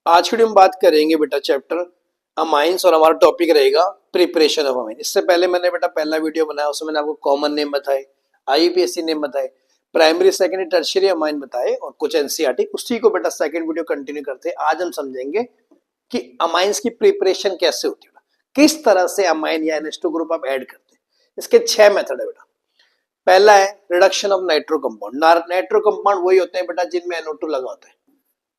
आज की वीडियो में बात करेंगे बेटा चैप्टर अमाइंस और हमारा टॉपिक रहेगा प्रिपरेशन ऑफ अमाइन। इससे पहले मैंने बेटा पहला वीडियो बनाया, उसमें मैंने आपको कॉमन नेम बताए, आईयूपीएसी नेम बताए, प्राइमरी सेकेंडरी टर्शियरी अमाइन बताए और कुछ एनसीईआरटी। उसी को बेटा सेकंड वीडियो कंटिन्यू करते हैं। आज हम समझेंगे कि अमाइंस की प्रिपरेशन कैसे होती है, किस तरह से अमाइन या NH2 ग्रुप आप ऐड करते हैं। इसके 6 मेथड है बेटा। पहला है reduction of nitro compound. Nitro compound वही होते हैं बेटा जिनमें NO2 लगा होता है।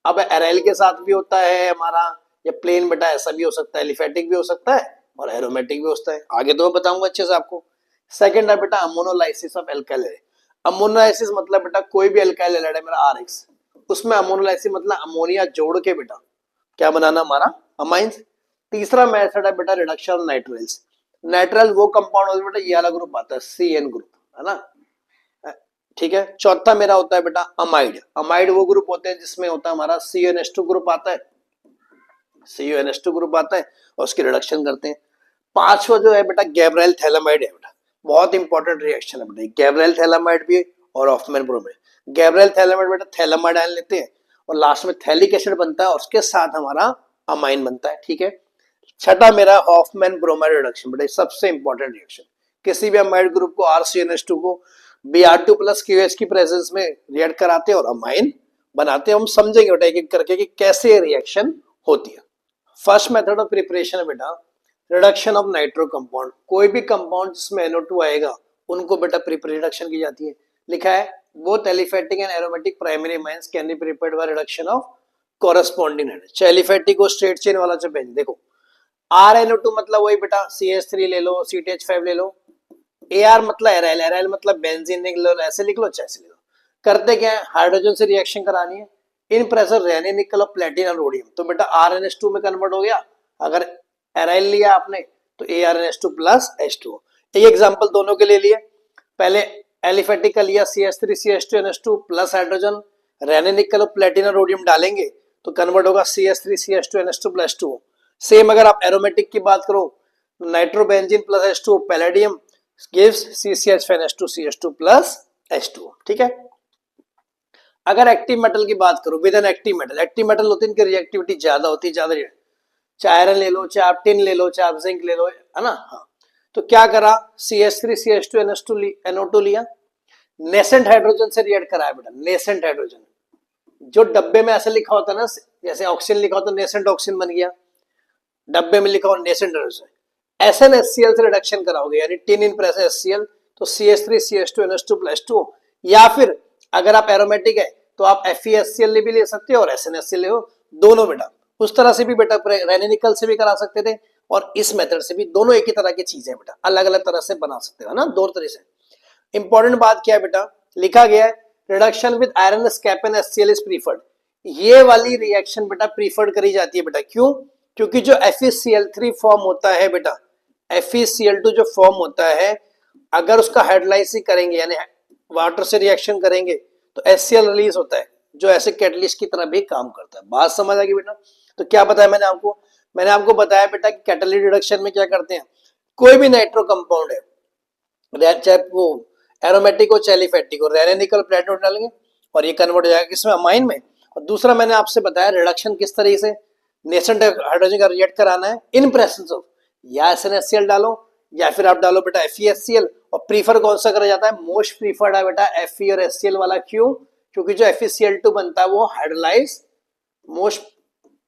अब एराइल के साथ भी होता है हमारा, या प्लेन बेटा ऐसा भी हो सकता है, एलिफेटिक भी हो सकता है और एरोमेटिक भी हो सकता है। आगे तो मैं बताऊंगा अच्छे से आपको। सेकंड है बेटा अमोनोलाइसिस ऑफ एल्काइल। अमोनोलाइसिस मतलब बेटा कोई भी एल्काइल एलाइड है मेरा RX, उसमें अमोनोलाइसिस मतलब अमोनिया जोड़ के बेटा क्या बनाना हमारा अमाइंस। तीसरा मेथड है बेटा रिडक्शन ऑफ नाइट्राइल्स। नाइट्राइल वो कंपाउंड होता है बेटा, ये वाला ग्रुप आता है CN ग्रुप, है ना, ठीक है। चौथा मेरा होता है बेटा अमाइड। अमाइड वो ग्रुप होते हैं जिसमें होता है हमारा CuNH2 ग्रुप आता है, CuNH2 ग्रुप आता है और उसकी रिडक्शन करते हैं। पांचवा जो है बेटा गैब्राइल थैलामाइड है बेटा, बहुत इंपॉर्टेंट रिएक्शन है बेटा। गैब्राइल थैलामाइड भी और हॉफमैन ब्रोमाइड। गैब्राइल थैलामाइड बेटा थैलामाइड आयन लेते हैं और लास्ट में थैलिक एसिड बनता है और उसके साथ हमारा अमाइन बनता है, ठीक है। छठा मेरा हॉफमैन ब्रोमाइड रिडक्शन बेटा, सबसे इंपॉर्टेंट रिएक्शन। किसी भी अमाइड ग्रुप को RCNH2 को Br2 प्लस QH की प्रेजेंस में रिएक्ट कराते हैं और अमाइन बनाते हैं। हम समझेंगे बेटा एक एक करके कि कैसे रिएक्शन होती है। फर्स्ट मेथड ऑफ प्रिपरेशन है बेटा रिडक्शन ऑफ नाइट्रो कंपाउंड। कोई भी कंपाउंड जिसमें NO2 आएगा उनको बेटा रिडक्शन की जाती है। लिखा है both aliphatic and aromatic primary amines can be prepared by reduction of corresponding and. चाहे एलिफेटिक हो स्ट्रेट चेन वाला चाहे बेंज। देखो RNO2 मतलब वही बेटा CH3 ले लो, CTH5 ले लो। AR मतलब एराइल, एराइल मतलब बेंजीन लिख लो, ऐसे लिख लो चाहे ऐसे लिख लो। करते क्या है, हाइड्रोजन से रिएक्शन करानी है। इन प्रेशर रहने निकल और प्लेटिनम रोडियम, तो बेटा RNH2 में कन्वर्ट हो गया। अगर एराइल लिया आपने तो ArNH2 प्लस H2। एक एग्जांपल दोनों के लिए लिए। पहले एलिफेटिक का लिया CH3CH2NH2 प्लस हाइड्रोजन, रहने निकल और प्लेटिनम रोडियम डालेंगे तो कन्वर्ट होगा CH3CH2NH2 प्लस 2। सेम अगर आप एरोमेटिक की बात करो, nitrobenzene plus H2 palladium gives CCH2CH2 plus H2, ठीक है। अगर एक्टिव मेटल की बात करूं, विद एन एक्टिव मेटल होती है इनकी रिएक्टिविटी ज्यादा होती है, ज्यादा। चाहे आयरन ले लो, चाहे आप टिन ले लो, चाहे आप जिंक ले लो, है ना। हाँ, तो क्या करा CH3CH2NO2 लिया, नेसेंट हाइड्रोजन से रिएक्ट कराया बेटा। नेसेंट हाइड्रोजन जो डब्बे में ऐसे लिखा होता है ना, जैसे ऑक्सीजन लिखा होता है, नेसेंट ऑक्सीजन बन गया। डब्बे में लिखा हो नेसेंट हाइड्रोजन, SnHCl से रिडक्शन कराओगे, यानी टिन इन प्रेस HCl तो CH3CH2NH2 प्लस 2। या फिर अगर आप एरोमेटिक है तो आप FeHCl भी ले सकते हो और SnHCl ले हो, दोनों बेटा। उस तरह से भी बेटा रेनिकल से भी करा सकते थे और इस मेथड से भी, दोनों एक ही तरह की चीजें बेटा, अलग अलग तरह से बना सकते हो ना, दो तरह से। इंपॉर्टेंट बात क्या है बेटा, लिखा गया है reduction with iron scrap and HCl is preferred. ये वाली रिएक्शन बेटा प्रीफर्ड करी जाती है बेटा, क्यों? क्योंकि जो FeCl3 फॉर्म होता है बेटा, FeCl2 जो फॉर्म होता है, अगर उसका हाइड्रोलाइसिस करेंगे यानी वाटर से रिएक्शन करेंगे तो HCl रिलीज होता है जो ऐसे कैटलिस्ट की तरह भी काम करता है। बात समझ आ गई बेटा। तो क्या बताया मैंने आपको बताया बेटा कि कैटालिटिक रिडक्शन में क्या करते हैं, कोई भी नाइट्रो कंपाउंड है, चाहे वो एरोमेटिक हो चाहे एलिफेटिक हो, रहने निकल प्लेटिनम डालेंगे और ये कन्वर्ट हो जाएगा किसमें, अमाइन में। और दूसरा मैंने आपसे बताया रिडक्शन किस तरीके से, नेसेंट हाइड्रोजन का रिएक्ट कराना है इन प्रेजेंस ऑफ या SnHCl डालो या फिर आप डालो बेटा FeHCl। और प्रीफर कौन सा करा जाता है, मोस्ट प्रीफर्ड है बेटा Fe और HCl वाला। क्यों? क्योंकि जो FeCl2 बनता है वो हाइड्रोलाइज मोस्ट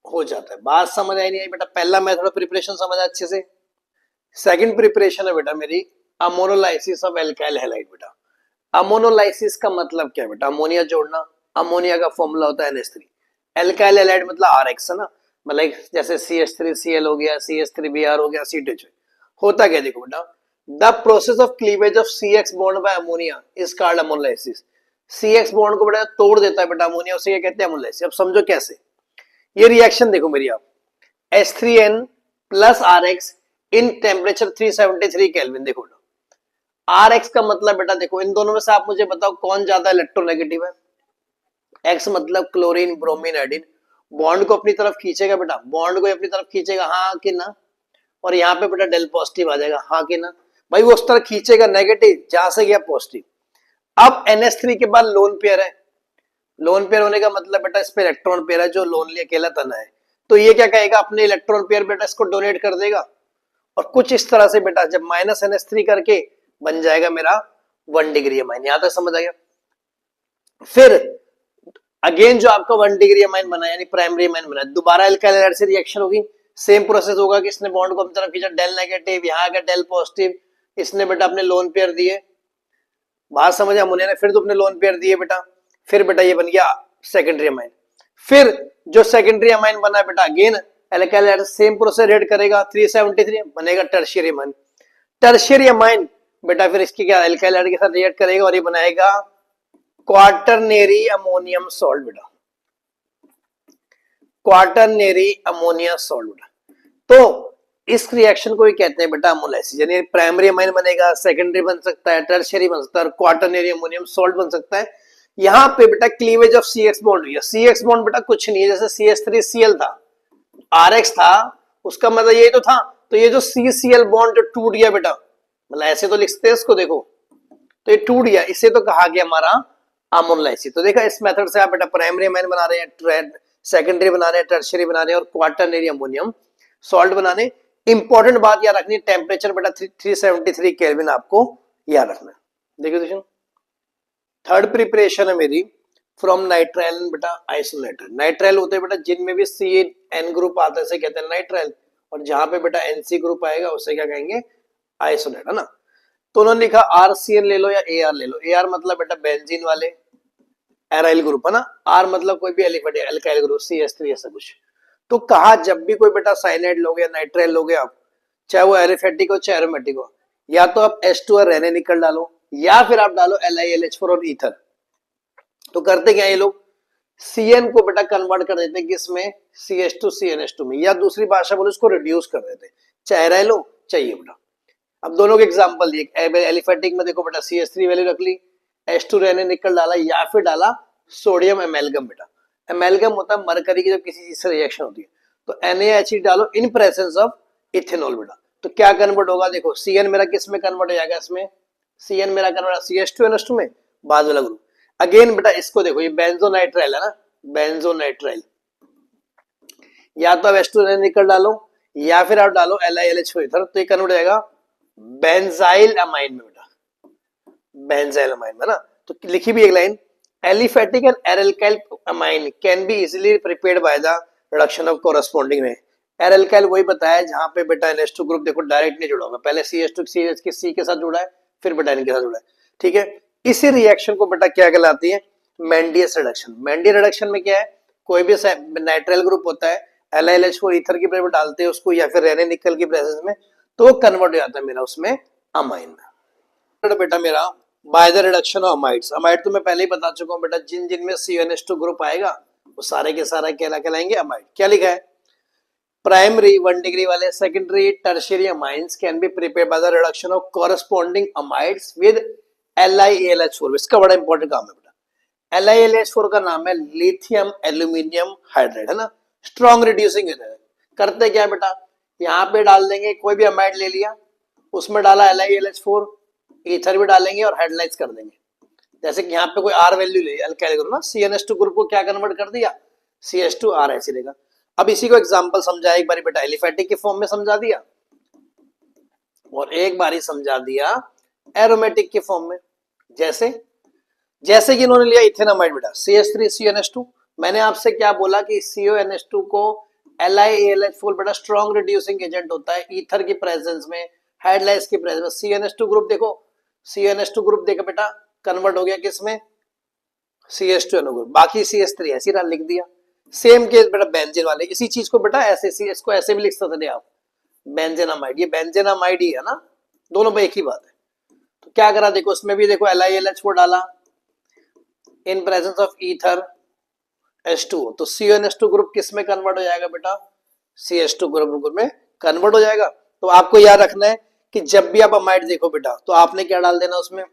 हो जाता है। बात समझ आई नहीं आई बेटा? पहला मेथड ऑफ प्रिपरेशन समझ अच्छे से। सेकंड प्रिपरेशन है बेटा मेरी अमोनोलाइसिस ऑफ एल्काइल हैलाइड बेटा। अमोनोलाइसिस का मतलब क्या है बेटा, अमोनिया जोड़ना। अमोनिया का फॉर्मूला होता है NH3। एल्काइल हैलाइड मतलब RX है ना, मतलब जैसे CH3Cl हो गया, CH3Br हो गया, CTH। होता क्या देखो बेटा, the process of cleavage of CX bond by ammonia is called ammonolysis. CX bond को बेटा तोड़ देता है बेटा अमोनिया, उसे क्या कहते हैं, अमोनोलाइसिस। अब समझो कैसे। ये रिएक्शन देखो मेरी, आप H3N plus RX in temperature 373 kelvin. देखो RX का मतलब बेटा देखो, इन दोनों में से आप मुझे बताओ कौन ज्यादा इलेक्ट्रोनेगेटिव है। X मतलब क्लोरीन ब्रोमीन आयोडीन, बॉन्ड को अपनी तरफ खींचेगा बेटा, बॉन्ड को अपनी तरफ खींचेगा, हाँ कि ना। और यहाँ पे बेटा डेल पॉजिटिव आ जाएगा, हाँ कि ना। भाई वो उस तरह खींचेगा नेगेटिव जहां से गया पॉजिटिव। अब NH3 के बाद लोन पेयर है। लोन पेयर होने का मतलब बेटा इस पे इलेक्ट्रॉन पेयर है, जो लोनली अकेला तना है। तो ये क्या कहेगा, अपने इलेक्ट्रॉन पेयर बेटा इसको डोनेट कर देगा, और कुछ इस तरह से बेटा जब -NH3 करके बन जाएगा मेरा 1 डिग्री अमाइन। यहां तक समझ आ गया। फिर अगेन जो आपका 1 डिग्री अमाइन बना यानी प्राइमरी अमाइन बना, दोबारा एल्काइल हाइड्राइड से रिएक्शन होगी, सेम प्रोसेस होगा कि इसने बॉन्ड को अपनी तरफ खींचा, डेल नेगेटिव, यहाँ का डेल पॉजिटिव, इसने बेटा अपने लोन पेयर दिए, बात समझ, अमोनिया ने फिर तो अपने लोन पेयर दिए बेटा, फिर बेटा ये बन गया सेकेंडरी अमाइन। फिर जो सेकेंडरी अमाइन बना बेटा again alkyl hydride same process red करेगा, 373 बनेगा टर्शियरी अमाइन। टर्शियरी अमाइन बेटा फिर इसकी क्या एल्काइल हाइड्राइड के साथ रिएक्ट करेगा और ये बनाएगा क्वाटरनेरी अमोनियम सॉल्ट बेटा, क्वाटरनेरी अमोनिया सॉल्ट बेटा। तो इस रिएक्शन को ही कहते हैं बेटा अमोलाइसिस, यानी प्राइमरी अमाइन बनेगा, सेकेंडरी बन सकता है, टर्शियरी बन सकता है, क्वाटरनेरी अमोनियम सॉल्ट बन सकता है। यहाँ पे बेटा क्लीवेज ऑफ CX बॉन्ड हुई है। CX बॉन्ड बेटा कुछ नहीं है, जैसे CH3Cl था, RX था, उसका मतलब यही तो था। तो ये जो CCl बॉन्ड जो टूट गया बेटा, मतलब ऐसे तो लिखते हैं इसको, देखो तो ये टूट गया, इसे तो कहा गया हमारा अमोलाइसिस। तो देखा इस मेथड से आप बेटा प्राइमरी अमाइन बना रहे हैं, सेकेंडरी बना रहे हैं, टर्शियरी बना रहे हैं और क्वाटरनेरी अमोनियम सॉल्ट बनाने। इंपॉर्टेंट बात याद रखनी, टेम्परेचर बेटा 373 केल्विन आपको याद रखना है। देखिए दोस्तों, थर्ड प्रिपरेशन है मेरी फ्रॉम नाइट्राइल बेटा आइसोनाइट्राइल। नाइट्राइल होते हैं बेटा जिनमें भी CN ग्रुप आता है, कहते हैं नाइट्राइल, और जहां पे बेटा NC ग्रुप आएगा उसे क्या कहेंगे, आइसोनाइट, है ना। तो उन्होंने लिखा RCN ले लो या AR ले लो। AR मतलब बेटा बेंजीन वाले एराइल ग्रुप, है ना। R मतलब कोई भी एल्काइल ग्रुप, CH3 ऐसा कुछ। तो कहा जब भी कोई बेटा साइनाइड लोगे या नाइट्राइल लोगे आप, चाहे वो एरिथेटिक हो चाहे एरोमेटिक हो, या तो आप H2 और रेने निकल डालो या फिर आप डालो LiLH4 और ईथर। तो करते क्या ये लोग, CN को बेटा कन्वर्ट कर देते हैं किसमें, CH2 CNH2 में, या दूसरी भाषा बोले उसको रिड्यूस कर देते हैं, चाहे एराइल हो चाहिए बेटा। अब दोनों के एग्जांपल दिए, एलिफेटिक में देखो बेटा CH3 वैल्यू रख ली, H2 रेने निकल डाला, या फिर डाला सोडियम एमेल्गम बेटा। एमेल्गम होता है मरकरी की जब किसी चीज से रिएक्शन होती है, तो NaHE डालो इन प्रेजेंस ऑफ इथेनॉल बेटा। तो क्या कन्वर्ट होगा, देखो CN मेरा किस में कन्वर्ट हो जाएगा, इसमें CN मेरा कन्वर्ट CH2NH2 में, बाद वाला ग्रुप। अगेन बेटा इसको देखो, ये बेंजोनाइट्राइल है ना, बेंजोनाइट्राइल, या तो आप H2 निकल डालो या फिर आप डालो LiLH4 इथर, तो ये कन्वर्ट हो जाएगा बेंजाइल अमाइन में बेटा, बेंजाइल अमाइन में ना। तो लिखी भी एक line, aliphatic and alkyl amine can be easily prepared by the reduction of corresponding में। एल्काइल वही बताया जहां पे बेटा NH2 ग्रुप देखो डायरेक्ट नहीं जुड़ा होगा, पहले CH2 CH के C के साथ जुड़ा है, फिर बेटा इनके साथ जुड़ा है, ठीक है। इसी रिएक्शन को बेटा क्या कहलाती है, मेंडियस रिडक्शन। मेंडियस रिडक्शन में क्या है, कोई भी नाइट्राइल ग्रुप होता है, LiLH4 ईथर की प्रेजेंस डालते हैं उसको, या फिर रेने निकल की प्रेजेंस में, तो कन्वर्ट हो जाता है मेरा उसमें अमाइन में। बेटा मेरा by the reduction of amides. Amide तो मैं पहले ही बता चुका हूं बेटा, जिन जिन में CONH2 ग्रुप आएगा वो सारे के सारा क्या कहलाएंगे, अमाइड। क्या लिखा है, प्राइमरी 1 डिग्री वाले, secondary tertiary amines can be prepared by the reduction of corresponding amides with LiAlH4। इसका बड़ा इंपॉर्टेंट काम है बेटा। LiAlH4 का नाम है लिथियम एल्यूमिनियम हाइड्राइड, है ना, स्ट्रॉन्ग रिड्यूसिंग एजेंट। करते क्या बेटा, यहाँ पे डाल देंगे कोई भी अमाइड ले लिया, उसमें डाला LiAlH4, ईथर भी डालेंगे और हाइड्रोलाइज कर देंगे। जैसे कि यहाँ पे कोई R वैल्यू ले अल्काइल ग्रुप ना, CNH2 ग्रुप को क्या कन्वर्ट कर दिया, CH2R ऐसे रहेगा। अब इसी को एग्जांपल समझा एक बारी बेटा, एलिफेटिक के फॉर्म में समझा दिया और एक बारी समझा दिया एरोमेटिक के फॉर्म में। जैसे जैसे कि इन्होंने लिया इथेनामाइड बेटा, CH3CNH2। मैंने आपसे क्या बोला कि CONH2 को LiAlH4 बेटा स्ट्रॉन्ग रिड्यूसिंग एजेंट होता है ईथर की प्रेजेंस में, हाइड्रोलाइज की प्रेजेंस में। CNH2 ग्रुप देखो, CNH2 ग्रुप देखो बेटा कन्वर्ट हो गया किसमें, CH2NO ग्रुप, बाकी CH3 ऐसे ही लिख दिया। सेम केस बेटा बेंजीन वाले, इसी चीज को बेटा ऐसे इसको ऐसे भी लिख सकते थे आप, बेंजेनामाइड, ये बेंजेनामाइड ही है ना, दोनों में एक ही बात है। तो क्या करा देखो, उसमें भी देखो LiAlH4 डाला in presence of ether H2O, तो CONH2 ग्रुप किस में कन्वर्ट हो जाएगा बेटा, CH2 ग्रुप में कन्वर्ट हो जाएगा। तो आपको याद रखना है कि जब भी आप अमाइड देखो बेटा, तो आपने क्या डाल देना उसमें,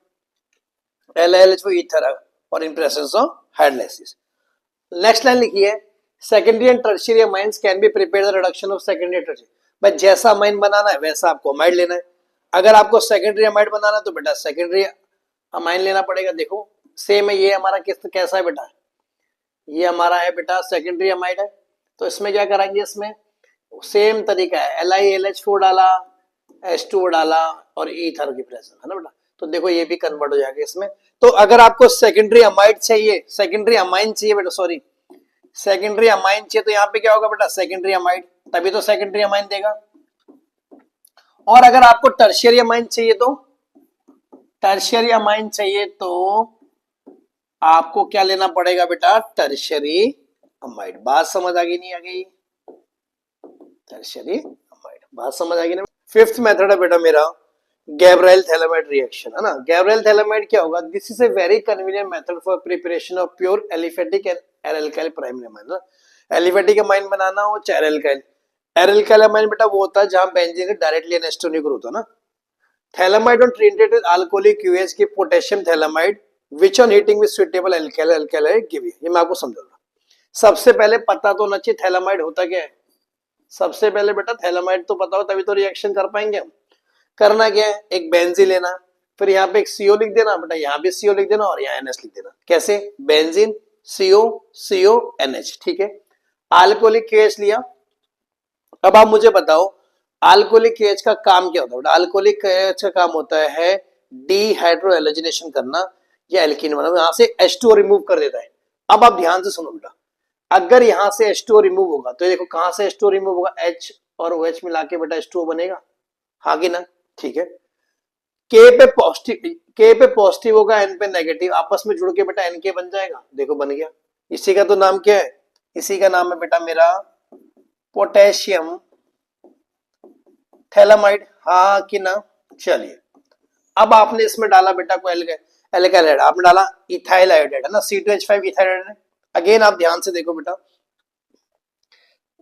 LiLH4 ईथर और in presence of hydrolysis. Next line लिखी है, secondary and tertiary amines can be prepared the reduction of secondary and tertiary. भाई जैसा अमाइन बनाना है वैसा आपको अमाइड लेना है। अगर आपको सेकेंडरी अमाइड बनाना है तो बेटा सेकेंडरी अमाइन लेना पड़ेगा। देखो सेम है, ये हमारा किस कैसा है बेटा, ये हमारा है बेटा सेकेंडरी अमाइड है, तो इसमें क्या कराएंगे, इसमें सेम तरीका है, LiLH4 डाला, H2O डाला और ईथर की प्रेजेंस है ना बेटा। तो देखो ये भी कन्वर्ट हो जाएगा इसमें। तो अगर आपको सेकेंडरी अमाइड चाहिए, सेकेंडरी अमाइन चाहिए बेटा, सॉरी सेकेंडरी अमाइन चाहिए, तो यहाँ पे क्या होगा बेटा, सेकेंडरी अमाइड, तभी तो सेकेंडरी अमाइन देगा। और अगर आपको टर्शियरी अमाइन चाहिए तो, टर्शियरी अमाइन चाहिए तो आपको क्या लेना पड़ेगा बेटा, टर्शियरी अमाइड। बात समझ आ गई नहीं आ गई, टर्शियरी अमाइड, बात समझ आ गई ना। फिफ्थ मेथड है बेटा मेरा गैब्रिएल थैलेमाइड रिएक्शन, है ना। गैब्रिएल थैलेमाइड क्या होगा, this is a very convenient method for preparation of pure aliphatic and alkyl primary amine. Aliphatic amine बनाना हो चाहे एल्काइल, एल्काइल अमाइन बेटा वो होता है जहां बेंजीन डायरेक्टली एनेस्टो नहीं होता ना। Phthalimide on treated with alcoholic QH की potassium phthalimide which on heating with suitable alkyl give you. ये मैं आपको समझाऊंगा। सबसे पहले पता तो होना चाहिए थैलेमाइड होता क्या है। सबसे पहले बेटा थैलेमाइड तो पता हो तभी तो रिएक्शन कर पाएंगे हम। करना क्या है, एक बेंजीन लेना, फिर यहाँ पे एक CO लिख देना बेटा, यहाँ भी CO लिख देना और यहाँ NH लिख देना। कैसे, बेंजीन CO CO NH, ठीक है। अल्कोहलिक KH लिया। अब आप मुझे बताओ अल्कोहलिक KH का काम क्या होता है बेटा। अल्कोहलिक KH का काम होता है डीहाइड्रोएलोजिनेशन करना या एल्कीन बनाना, यहाँ से H2O रिमूव कर देता है। अब आप ध्यान से सुनो बेटा, अगर यहां से H2O रिमूव होगा तो देखो कहां से H2O रिमूव होगा, H और OH मिला के बेटा H2O बनेगा, हाँ कि ना, ठीक है। K पे पॉजिटिव होगा, N पे नेगेटिव, आपस में जुड़ के बेटा NK बन जाएगा, देखो बन गया। इसी का तो नाम क्या है, इसी का नाम है बेटा मेरा पोटेशियम थैलेमाइड, हाँ कि ना। चलिए अब आपने इसमें डाला बेटा को एल्काइल हाइड, आपने डाला इथाइल हाइड्राइड है ना, C2H5 इथाइल हाइड्राइड है। अगेन आप ध्यान से देखो बेटा,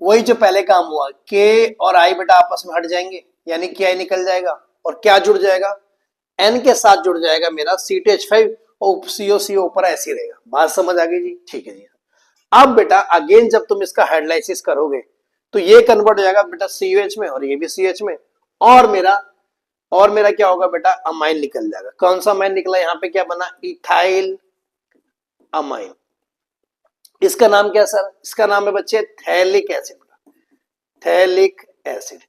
वही जो पहले काम हुआ, K और I बेटा आपस में हट जाएंगे, यानी KI निकल जाएगा और क्या जुड़ जाएगा, N के साथ जुड़ जाएगा मेरा C2H5 और CO ऊपर ऐसे रहेगा। बात समझ आ गई जी, ठीक है जी। अब बेटा अगेन जब तुम इसका हाइड्रोलाइसिस करोगे तो ये कन्वर्ट हो जाएगा बेटा COH में और ये भी CH में, और मेरा क्या होगा बेटा, अमाइन निकल जाएगा। कौन सा अमाइन निकला, यहाँ पे क्या बना, इथाइल अमाइन। इसका नाम क्या सर, इसका नाम है बच्चे थैलिक एसिड, थैलिक एसिड।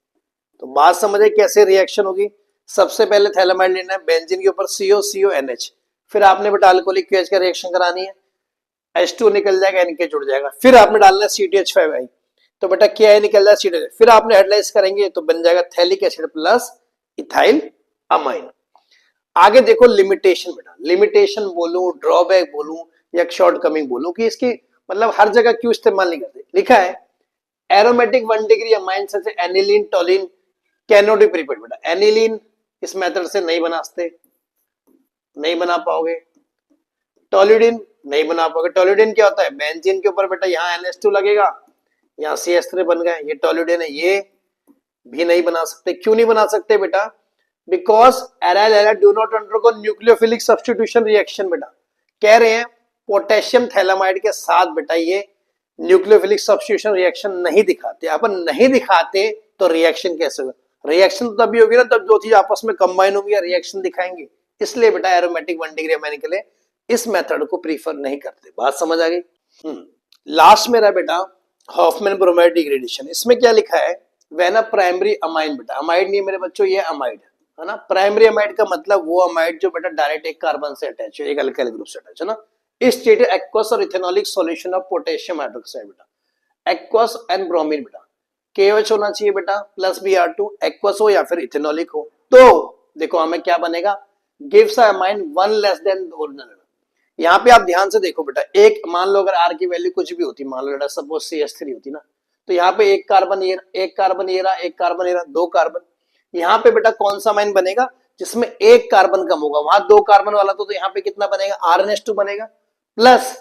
तो बात समझे कैसे रिएक्शन होगी। सबसे पहले थैलेमाइड लेना है, बेंजीन के ऊपर CO CO NH, फिर आपने बेटा अल्कोहलिक QH का रिएक्शन करानी है, H2 निकल जाएगा, NK जुड़ जाएगा, फिर आपने डालना है C2H5I, तो बेटा KI निकल जाएगा C2H, फिर आपने हाइड्रोलाइज करेंगे तो बन जाएगा phthalic acid plus ethyl amine. आगे देखो लिमिटेशन बेटा, लिमिटेशन बोलूं, ड्रॉबैक बोलूं या शॉर्टकमिंग बोलूं कि इसकी मतलब हर जगह क्यों इस्तेमाल नहीं करते। लिखा है एरोमेटिक 1 डिग्री अमाइन से aniline toluene cannot be prepared बेटा। एनिलीन इस मेथड से नहीं बना सकते, नहीं बना पाओगे। टोलिडीन नहीं बना पाओगे। टोलिडीन क्या होता है, बेंजीन के ऊपर बेटा यहाँ NH2 लगेगा, यहाँ CH3 बन गए, ये टोलिडीन है, ये भी नहीं बना सकते। क्यों नहीं बना सकते बेटा, because aryl halide do not undergo nucleophilic substitution reaction बेटा। कह रहे हैं पोटेशियम थैलेमाइड के साथ बेटा ये न्यूक्लियोफिलिक सब्स्टिट्यूशन रिएक्शन नहीं दिखाते। अपन नहीं दिखाते तो रिएक्शन कैसे होगा, रिएक्शन तो तभी होगी ना तब दो चीज आपस में कंबाइन होगी या रिएक्शन दिखाएंगे। इसलिए बेटा एरोमेटिक 1 डिग्री अमाइन के लिए इस मेथड को प्रीफर नहीं करते। बात समझ आ गई। लास्ट मेरा बेटा हॉफमैन ब्रोमाइड डिग्रेडेशन। इसमें क्या लिखा है, व्हेन अ प्राइमरी अमाइन, बेटा अमाइड नहीं मेरे बच्चों, ये अमाइड है ना। प्राइमरी अमाइड का मतलब वो अमाइड जो बेटा डायरेक्ट एक कार्बन से अटैच है, एक अल्काइल ग्रुप से अटैच है ना। इस स्टेट एक्वस और ethanolic solution of potassium hydroxide बेटा। एक्वस एंड ब्रोमीन बेटा, KOH होना चाहिए बेटा प्लस Br2, एक्वस हो या फिर इथेनॉलिक हो। तो देखो हमें क्या बनेगा, gives a amine 1 less than original. यहाँ पे आप ध्यान से देखो बेटा, एक मान लो अगर R की वैल्यू कुछ भी होती, मान लो बेटा सपोज CH3 होती ना, तो यहाँ पे एक कार्बन ये रहा, एक कार्बन ये रहा, एक कार्बन ये रहा, 2 कार्बन। यहाँ पे बेटा कौन सा अमाइन बनेगा जिसमें एक कार्बन कम होगा, वहां 2 कार्बन वाला तो यहाँ पे कितना बनेगा, RNH2 बनेगा प्लस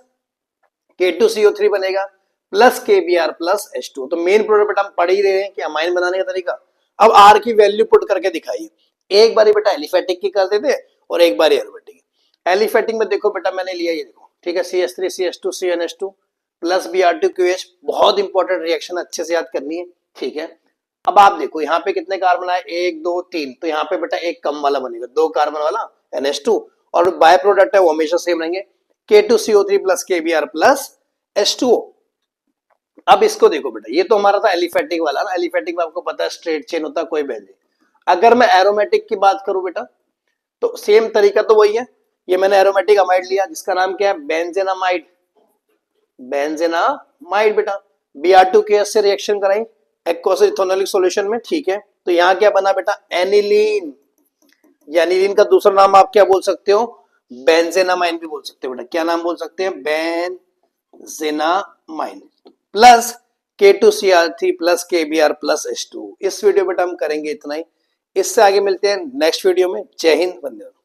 K2CO3 बनेगा प्लस KBr प्लस H2। तो मेन प्रोडक्ट बेटा हम पढ़ ही रहे हैं कि अमाइन बनाने का तरीका। अब R की वैल्यू पुट करके दिखाइए, एक बारी बेटा एलिफेटिक की कर देते और एक बार एरोमेटिक। एलिफेटिक में देखो बेटा मैंने लिया ये देखो, ठीक है, CH3 CH2 CnH2 plus Br2QH। बहुत इंपॉर्टेंट रिएक्शन, अच्छे से याद करनी है, ठीक है। अब आप देखो यहाँ पे कितने कार्बन आए, 1 2 3, तो यहाँ पे बेटा एक कम वाला बनेगा, 2 कार्बन वाला NH2, और बाय प्रोडक्ट है वो हमेशा सेम रहेंगे, K2CO3 plus KBr plus H2O। अब इसको देखो बेटा, ये तो हमारा था एलिफेटिक वाला ना, एलिफेटिक में आपको पता है स्ट्रेट चेन होता है, कोई बेंजीन। अगर मैं एरोमेटिक की बात करूं बेटा, तो सेम तरीका तो वही है। ये मैंने एरोमेटिक अमाइड लिया जिसका नाम क्या है, बेंजेनामाइड। बेंजेनामाइड बेटा, Br2 से रिएक्शन कराई एक्वस इथेनॉलिक सॉल्यूशन में, ठीक है। तो यहां क्या बना बेटा, एनिलीन। एनिलीन का दूसरा नाम आप क्या बोल सकते हो, बेंजेनामाइन भी बोल सकते हो बेटा। क्या नाम बोल सकते हैं, benzenamine. Plus K2Cr3 plus KBr plus H2। इस वीडियो बेटा हम करेंगे इतना ही, इससे आगे मिलते हैं नेक्स्ट वीडियो में। जय हिंद, वंदे मातरम।